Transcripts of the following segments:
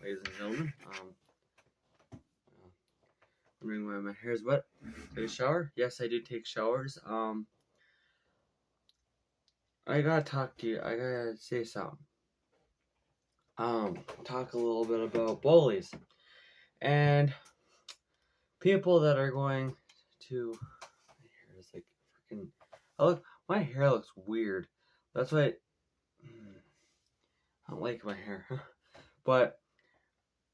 ladies and gentlemen. Wondering why my hair is wet. Take a shower? Yes, I do take showers. I gotta talk to you. I gotta say something. Talk a little bit about bullies and people that are going to. My hair is like freaking. Oh, look, my hair looks weird. That's why I don't like my hair. But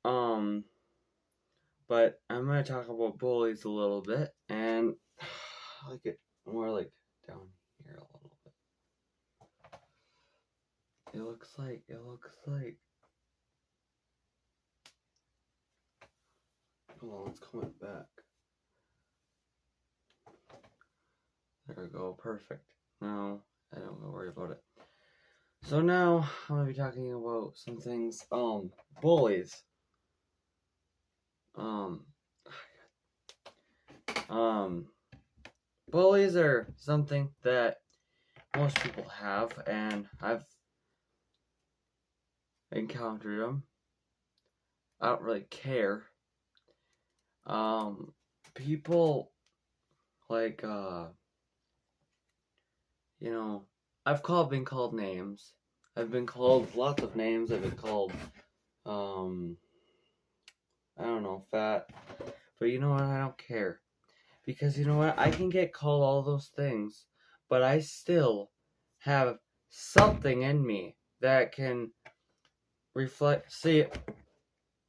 I'm gonna talk about bullies a little bit, and I like it more like down here a little bit. It looks like. Hold on, let's comb it back. There we go, perfect. Now I don't gotta worry about it. So now I'm gonna be talking about some things. Bullies. Bullies are something that most people have, and I've encountered them. I don't really care. People like I've been called names. I've been called lots of names. I've been called I don't know, fat. But you know what? I don't care. Because you know what? I can get called all those things, but I still have something in me that can reflect. See,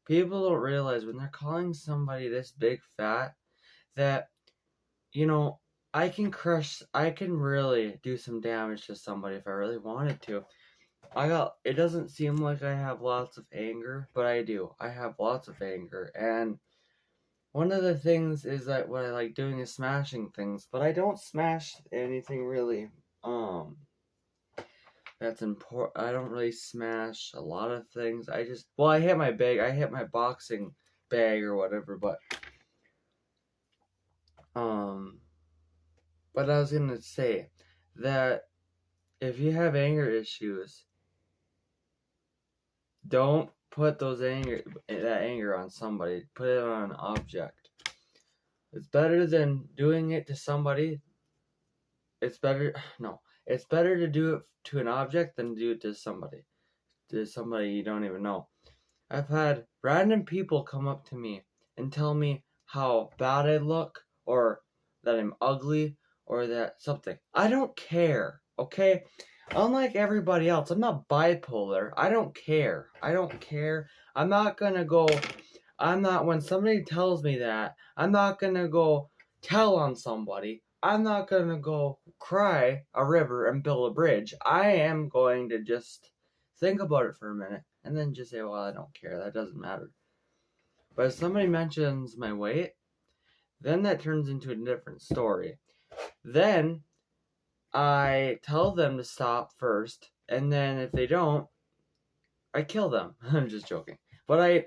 people don't realize when they're calling somebody this big fat that, I can really do some damage to somebody if I really wanted to. It doesn't seem like I have lots of anger, but I do. I have lots of anger, and one of the things is that what I like doing is smashing things, but I don't smash anything really, that's important. I don't really smash a lot of things. I hit my bag, I hit my boxing bag or whatever, but I was gonna say that if you have anger issues, don't put that anger on somebody. Put it on an object. It's better than doing it to somebody. It's better to do it to an object than do it to somebody you don't even know. I've had random people come up to me and tell me how bad I look, or that I'm ugly, or that something. I don't care, okay? Unlike everybody else, I'm not bipolar. I don't care. When somebody tells me that, I'm not gonna go tell on somebody. I'm not gonna go cry a river and build a bridge. I am going to just think about it for a minute and then just say, well, I don't care. That doesn't matter. But if somebody mentions my weight, then that turns into a different story. Then I tell them to stop first, and then if they don't, I kill them. I'm just joking. But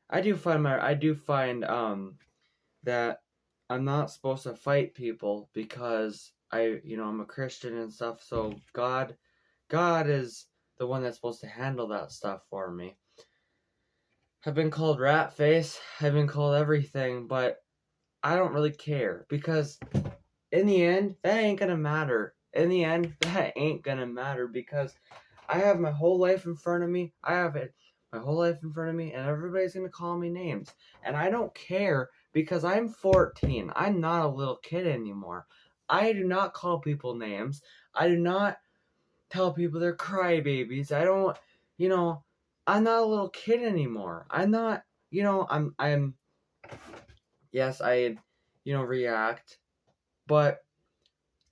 I do find that I'm not supposed to fight people because I'm a Christian and stuff, so God is the one that's supposed to handle that stuff for me. I've been called rat face, I've been called everything, but I don't really care, because in the end, that ain't gonna matter. Because I have my whole life in front of me. And everybody's gonna call me names. And I don't care, because I'm 14. I'm not a little kid anymore. I do not call people names. I do not tell people they're crybabies. I'm not a little kid anymore. I'm not, yes, I react, but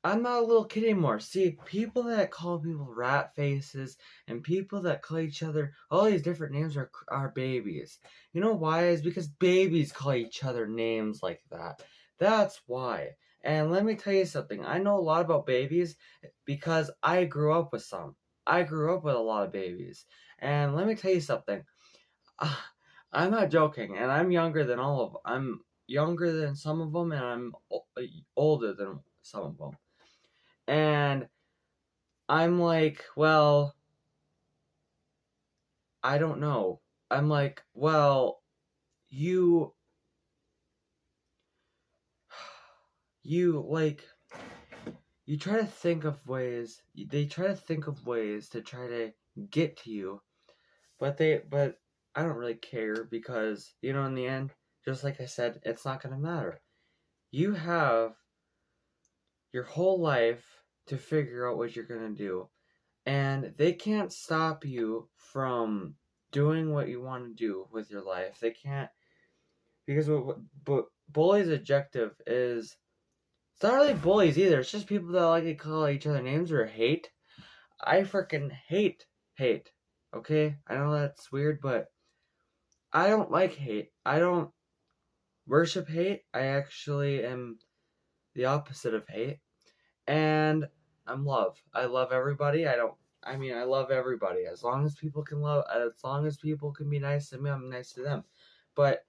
I'm not a little kid anymore. See, people that call people rat faces and people that call each other all these different names are babies. You know why? It's because babies call each other names like that. That's why. And let me tell you something. I know a lot about babies because I grew up with some. I grew up with a lot of babies. And let me tell you something. I'm not joking, and I'm younger than all of them. I'm younger than some of them, and I'm older than some of them. And I'm like, well, I don't know. I'm like, well, you like, you try to think of ways, they try to think of ways to try to get to you, but I don't really care, because, in the end, just like I said, it's not going to matter. You have your whole life to figure out what you're going to do, and they can't stop you from doing what you want to do with your life. They can't, because but bullies' objective is, it's not really bullies either. It's just people that like to call each other names or hate. I freaking hate hate. Okay? I know that's weird, but I don't like hate. I don't worship hate. I actually am the opposite of hate. And I'm love. I love everybody. I love everybody. As long as people can be nice to me, I'm nice to them. But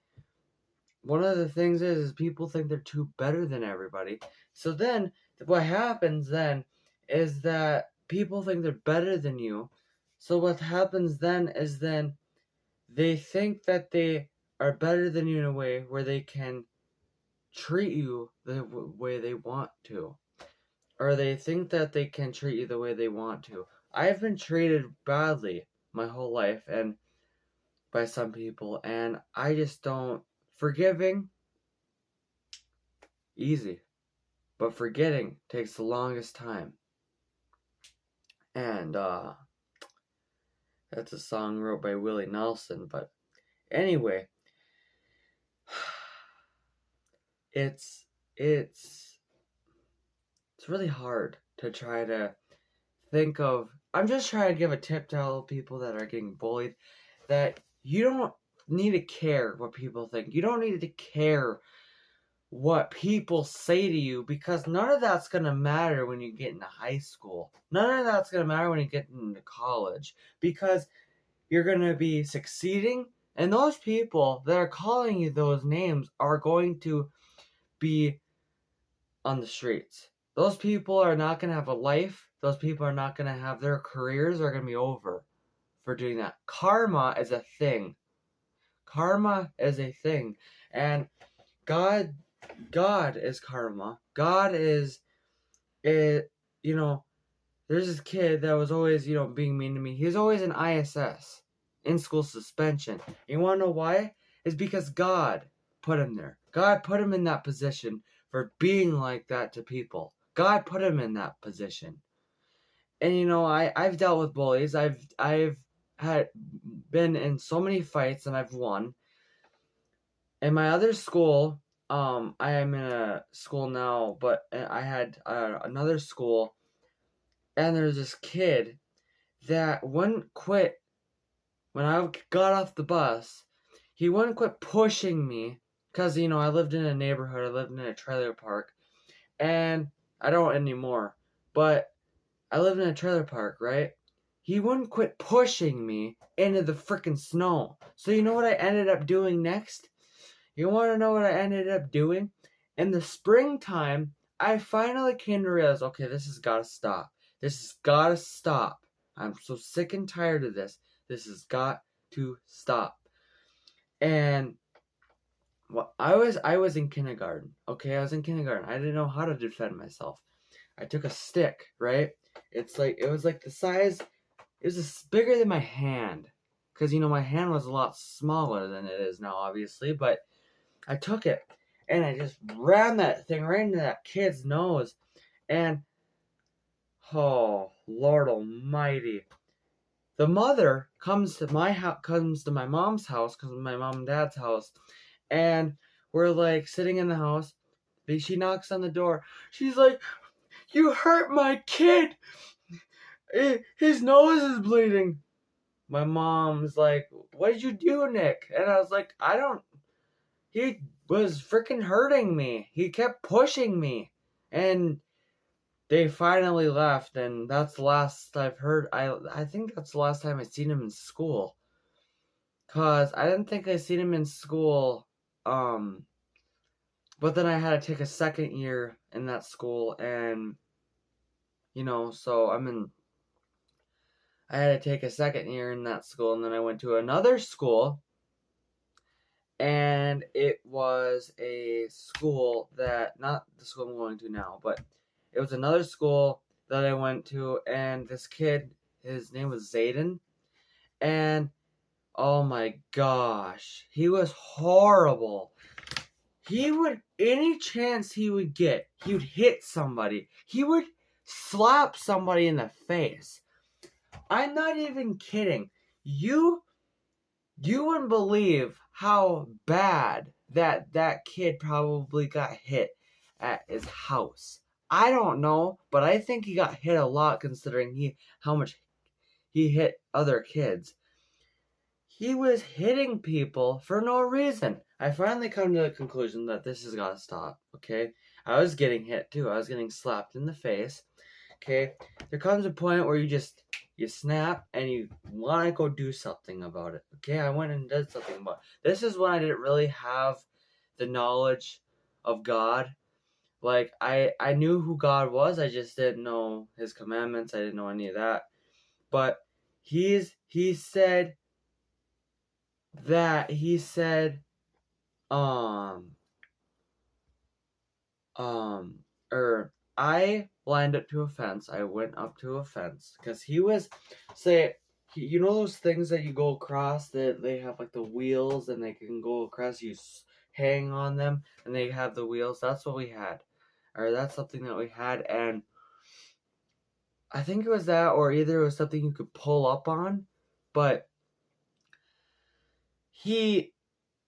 one of the things is people think they're too better than everybody. So then what happens then is that people think they're better than you. So what happens then is they think that they are better than you in a way where they can treat you the way they want to. Or they think that they can treat you the way they want to. I've been treated badly my whole life and by some people, and I just don't. Forgiving, easy. But forgetting takes the longest time. And that's a song wrote by Willie Nelson. But anyway, it's really hard to try to think of. I'm just trying to give a tip to all people that are getting bullied, that you don't need to care what people think. You don't need to care what people say to you, because none of that's going to matter when you get into high school. None of that's going to matter when you get into college, because you're going to be succeeding, and those people that are calling you those names are going to be on the streets. Those people are not going to have a life. Those people are not going to have, their careers are going to be over for doing that. Karma is a thing. Karma is a thing. And God is karma. God is it. There's this kid that was always, being mean to me. He was always in ISS, in school suspension. You want to know why? It's because God put him there. God put him in that position for being like that to people. God put him in that position. And I've dealt with bullies. I've had been in so many fights and I've won. In my other school, I am in a school now, but I had another school, and there's this kid that wouldn't quit. When I got off the bus, he wouldn't quit pushing me, because, I lived in a neighborhood, I lived in a trailer park, and I don't anymore, but I lived in a trailer park, right? He wouldn't quit pushing me into the freaking snow. So you know what I ended up doing next? You want to know what I ended up doing? In the springtime, I finally came to realize, okay, this has got to stop. This has got to stop. I'm so sick and tired of this. This has got to stop. And I was in kindergarten. Okay, I was in kindergarten. I didn't know how to defend myself. I took a stick, right? It was like the size, it was bigger than my hand. Because, my hand was a lot smaller than it is now, obviously. But I took it, and I just rammed that thing right into that kid's nose. And, oh, Lord almighty. The mother comes to my mom's house, because my mom and dad's house. And we're, sitting in the house. She knocks on the door. She's like, "You hurt my kid. His nose is bleeding." My mom's like, "What did you do, Nick?" And I was like, he was freaking hurting me. He kept pushing me. And they finally left, and that's the last I've heard. I think that's the last time I seen him in school. Because I didn't think I seen him in school. But then I had to take a second year in that school, and, so I had to take a second year in that school, and then I went to another school, and it was a school that, not the school I'm going to now, but it was another school that I went to, and this kid, his name was Zayden, and oh my gosh, he was horrible. He would, any chance he would get, he would hit somebody. He would slap somebody in the face. I'm not even kidding. You wouldn't believe how bad that kid probably got hit at his house. I don't know, but I think he got hit a lot considering how much he hit other kids. He was hitting people for no reason. I finally come to the conclusion that this has got to stop, okay? I was getting hit too. I was getting slapped in the face, okay? There comes a point where you snap and you want to go do something about it, okay? I went and did something about it. This is when I didn't really have the knowledge of God. Like, I knew who God was. I just didn't know his commandments. I didn't know any of that. But he said that I lined up to a fence. I went up to a fence because you know those things that you go across that they have like the wheels and they can go across, you hang on them and they have the wheels. That's what we had, or that's something that we had, and I think it was that, or either it was something you could pull up on, but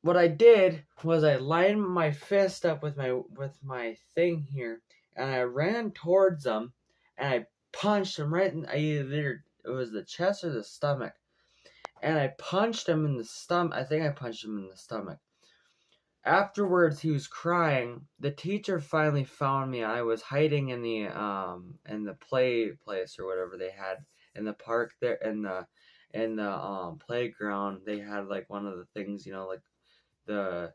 what I did was I lined my fist up with my thing here, and I ran towards him, and I punched him right in either it was the chest or the stomach, and I punched him in the stomach. I think I punched him in the stomach. Afterwards, he was crying. The teacher finally found me. I was hiding in the play place or whatever they had in the park there in the playground. They had like one of the things, you know, like the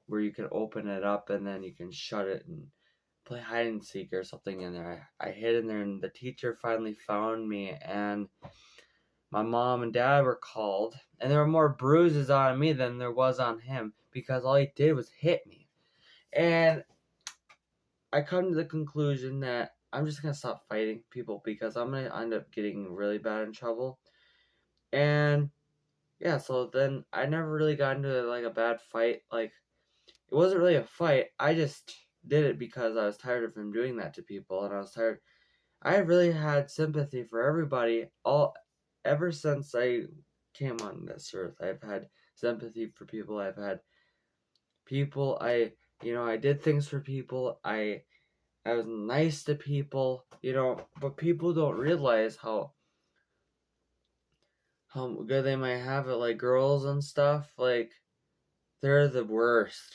where you can open it up and then you can shut it and play hide and seek or something in there. I hid in there, and the teacher finally found me, and my mom and dad were called, and there were more bruises on me than there was on him because all he did was hit me. And I come to the conclusion that I'm just gonna stop fighting people because I'm gonna end up getting really bad in trouble. And yeah, so then I never really got into like a bad fight. Like, it wasn't really a fight. I just did it because I was tired of him doing that to people, and I was tired. I really had sympathy for everybody ever since I came on this earth. I've had sympathy for people. I've had people. I did things for people. I was nice to people. But people don't realize how good they might have it. Like girls and stuff. Like, they're the worst.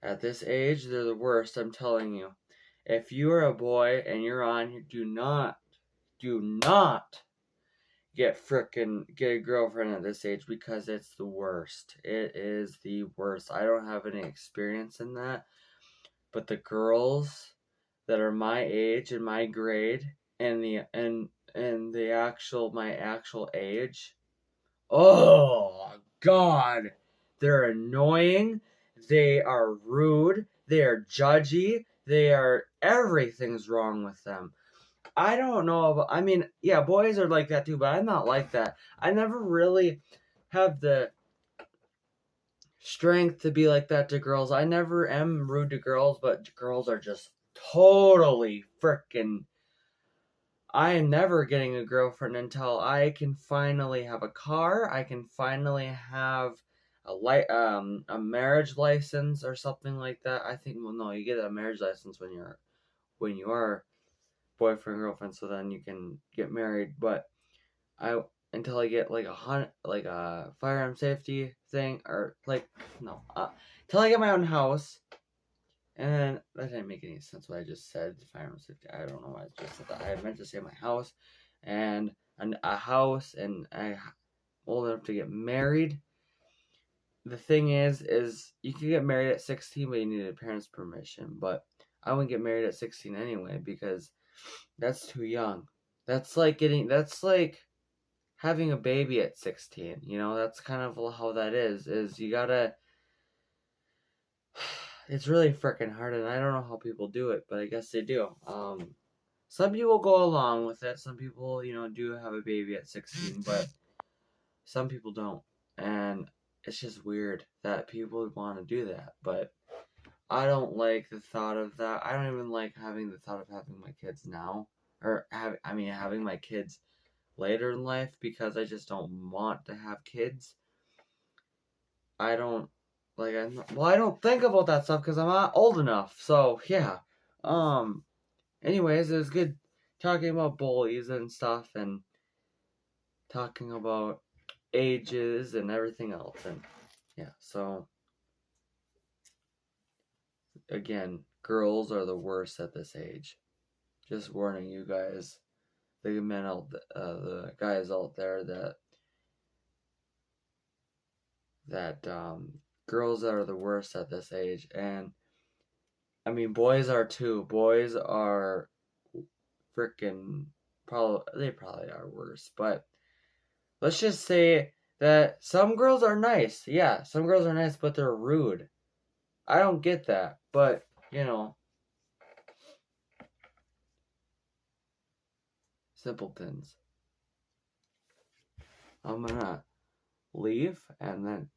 At this age, they're the worst, I'm telling you. If you are a boy and you're on here, do not get a girlfriend at this age because it's the worst. It is the worst. I don't have any experience in that, but the girls that are my age and my grade and my actual age, oh God, they're annoying. They are rude. They are judgy. Everything's wrong with them. I don't know I mean, yeah, boys are like that too, but I'm not like that. I never really have the strength to be like that to girls. I never am rude to girls, but girls are just totally freaking. I am never getting a girlfriend until I can finally have a car. I can finally have a marriage license or something like that. I think, well, no, you get a marriage license when you are boyfriend girlfriend, so then you can get married. But until I get like a firearm safety thing, or like no, until I get my own house. And that didn't make any sense what I just said. Firearm safety. I don't know why I just said that. I meant to say my house and a house, and I'm old enough to get married. The thing is you can get married at 16, but you need a parent's permission. But I wouldn't get married at 16 anyway because that's too young. That's like having a baby at 16. You know, that's kind of how that is you gotta, it's really freaking hard, and I don't know how people do it, but I guess they do. Some people go along with it. Some people, do have a baby at 16, but some people don't. And it's just weird that people would want to do that. But I don't like the thought of that. I don't even like having the thought of having my kids now. Having my kids later in life, because I just don't want to have kids. I don't I don't think about that stuff because I'm not old enough. So yeah. Anyways, it was good talking about bullies and stuff, and talking about ages and everything else. And yeah, so again, girls are the worst at this age. Just warning you guys, the men out, the guys out there, that girls are the worst at this age. And I mean, boys are too. Boys are freaking they probably are worse, but let's just say that some girls are nice. Yeah, some girls are nice, but they're rude. I don't get that, but simpletons. I'm gonna leave and then